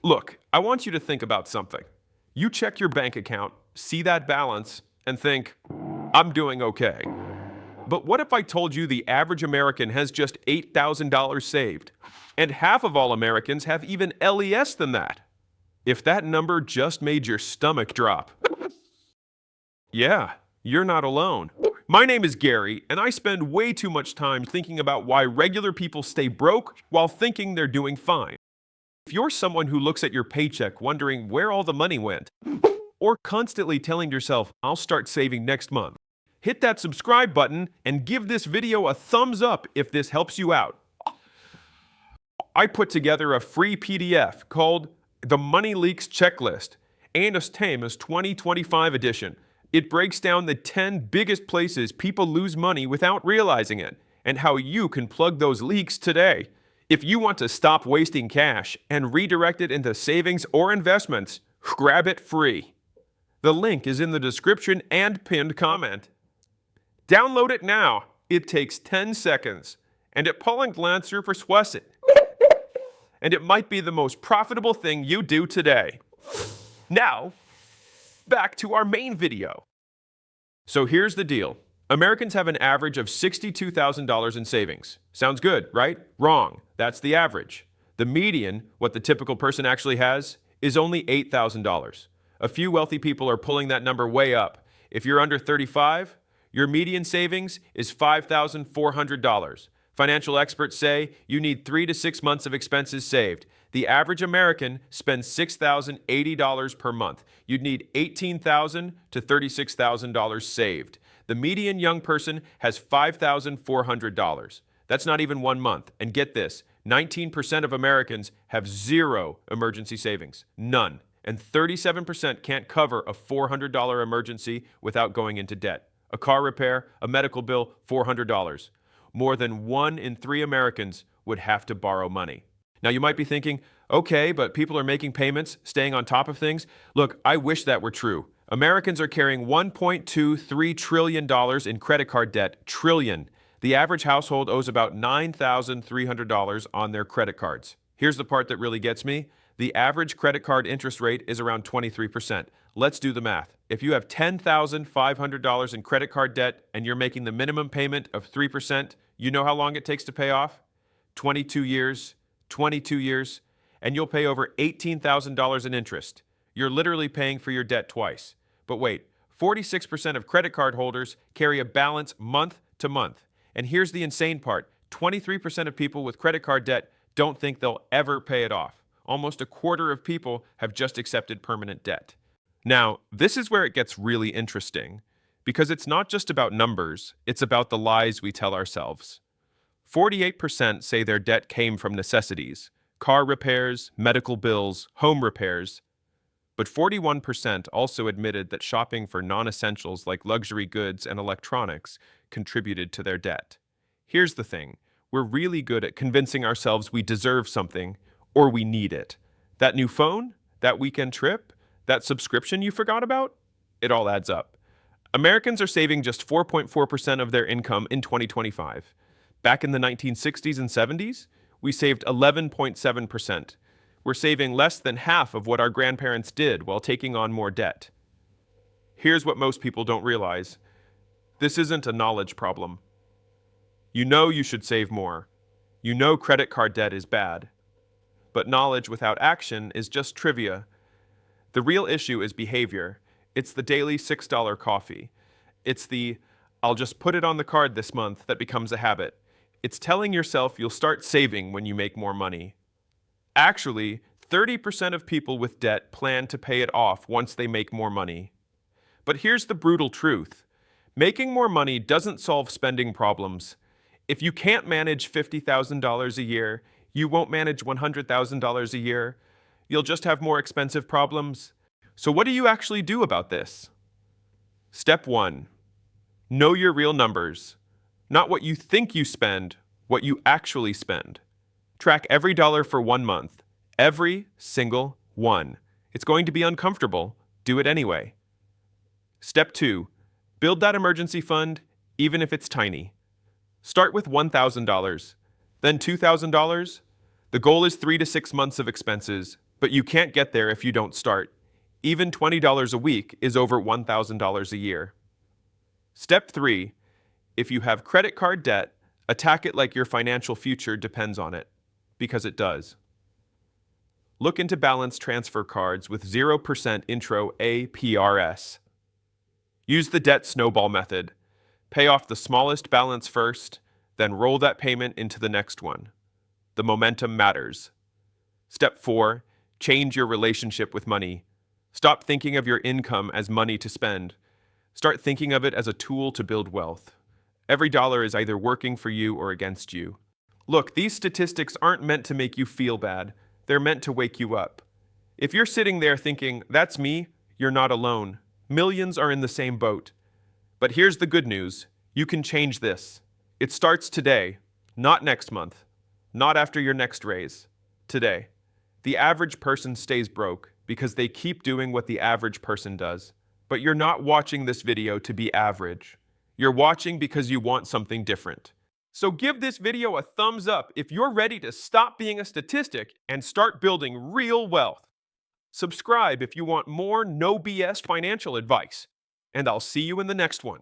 Look, I want you to think about something. You check your bank account, see that balance, and think, I'm doing okay. But what if I told you the average American has just $8,000 saved? And half of all Americans have even less than that. If that number just made your stomach drop. Yeah, you're not alone. My name is Gary, and I spend way too much time thinking about why regular people stay broke while thinking they're doing fine. If you're someone who looks at your paycheck wondering where all the money went, or constantly telling yourself, I'll start saving next month, hit that subscribe button and give this video a thumbs up if this helps you out. I put together a free PDF called The Money Leaks Checklist, Eines Temas 2025 edition. It breaks down the 10 biggest places people lose money without realizing it, and how you can plug those leaks today. If you want to stop wasting cash and redirect it into savings or investments, grab it free. The link is in the description and pinned comment. Download it now. It takes 10 seconds, and at Paul and Glancer persuasive. And it might be the most profitable thing you do today. Now, back to our main video. So here's the deal. Americans have an average of $62,000 in savings. Sounds good, right? Wrong. That's the average. The median, what the typical person actually has, is only $8,000. A few wealthy people are pulling that number way up. If you're under 35, your median savings is $5,400. Financial experts say you need 3 to 6 months of expenses saved. The average American spends $6,080 per month. You'd need $18,000 to $36,000 saved. The median young person has $5,400. That's not even 1 month. And get this, 19% of Americans have zero emergency savings. None. And 37% can't cover a $400 emergency without going into debt. A car repair, a medical bill, $400. More than 1 in 3 Americans would have to borrow money. Now you might be thinking, okay, but people are making payments, staying on top of things. Look, I wish that were true. Americans are carrying $1.23 trillion in credit card debt. Trillion. The average household owes about $9,300 on their credit cards. Here's the part that really gets me. The average credit card interest rate is around 23%. Let's do the math. If you have $10,500 in credit card debt and you're making the minimum payment of 3%, you know how long it takes to pay off? 22 years, 22 years, and you'll pay over $18,000 in interest. You're literally paying for your debt twice. But wait, 46% of credit card holders carry a balance month to month. And here's the insane part. 23% of people with credit card debt don't think they'll ever pay it off. Almost a quarter of people have just accepted permanent debt. Now, this is where it gets really interesting, because it's not just about numbers, it's about the lies we tell ourselves. 48% say their debt came from necessities, car repairs, medical bills, home repairs, but 41% also admitted that shopping for non-essentials like luxury goods and electronics contributed to their debt. Here's the thing, we're really good at convincing ourselves we deserve something or we need it. That new phone, that weekend trip, that subscription you forgot about, it all adds up. Americans are saving just 4.4% of their income in 2025. Back in the 1960s and 70s, we saved 11.7%. We're saving less than half of what our grandparents did while taking on more debt. Here's what most people don't realize. This isn't a knowledge problem. You know you should save more. You know credit card debt is bad. But knowledge without action is just trivia. The real issue is behavior. It's the daily $6 coffee. It's the, I'll just put it on the card this month that becomes a habit. It's telling yourself you'll start saving when you make more money. Actually, 30% of people with debt plan to pay it off once they make more money. But here's the brutal truth. Making more money doesn't solve spending problems. If you can't manage $50,000 a year, you won't manage $100,000 a year. You'll just have more expensive problems. So what do you actually do about this? Step 1. Know your real numbers. Not what you think you spend, what you actually spend. Track every dollar for 1 month. Every single one. It's going to be uncomfortable. Do it anyway. Step 2. Build that emergency fund, even if it's tiny. Start with $1,000, then $2,000. The goal is 3 to 6 months of expenses. But you can't get there if you don't start. Even $20 a week is over $1,000 a year. Step 3. If you have credit card debt, attack it like your financial future depends on it, because it does. Look into balance transfer cards with 0% intro APRS. Use the debt snowball method. Pay off the smallest balance first, then roll that payment into the next one. The momentum matters. Step 4. Change your relationship with money. Stop thinking of your income as money to spend. Start thinking of it as a tool to build wealth. Every dollar is either working for you or against you. Look, these statistics aren't meant to make you feel bad. They're meant to wake you up. If you're sitting there thinking, that's me, you're not alone. Millions are in the same boat. But here's the good news. You can change this. It starts today, not next month, not after your next raise. Today. The average person stays broke because they keep doing what the average person does. But you're not watching this video to be average. You're watching because you want something different. So give this video a thumbs up if you're ready to stop being a statistic and start building real wealth. Subscribe if you want more no BS financial advice. And I'll see you in the next one.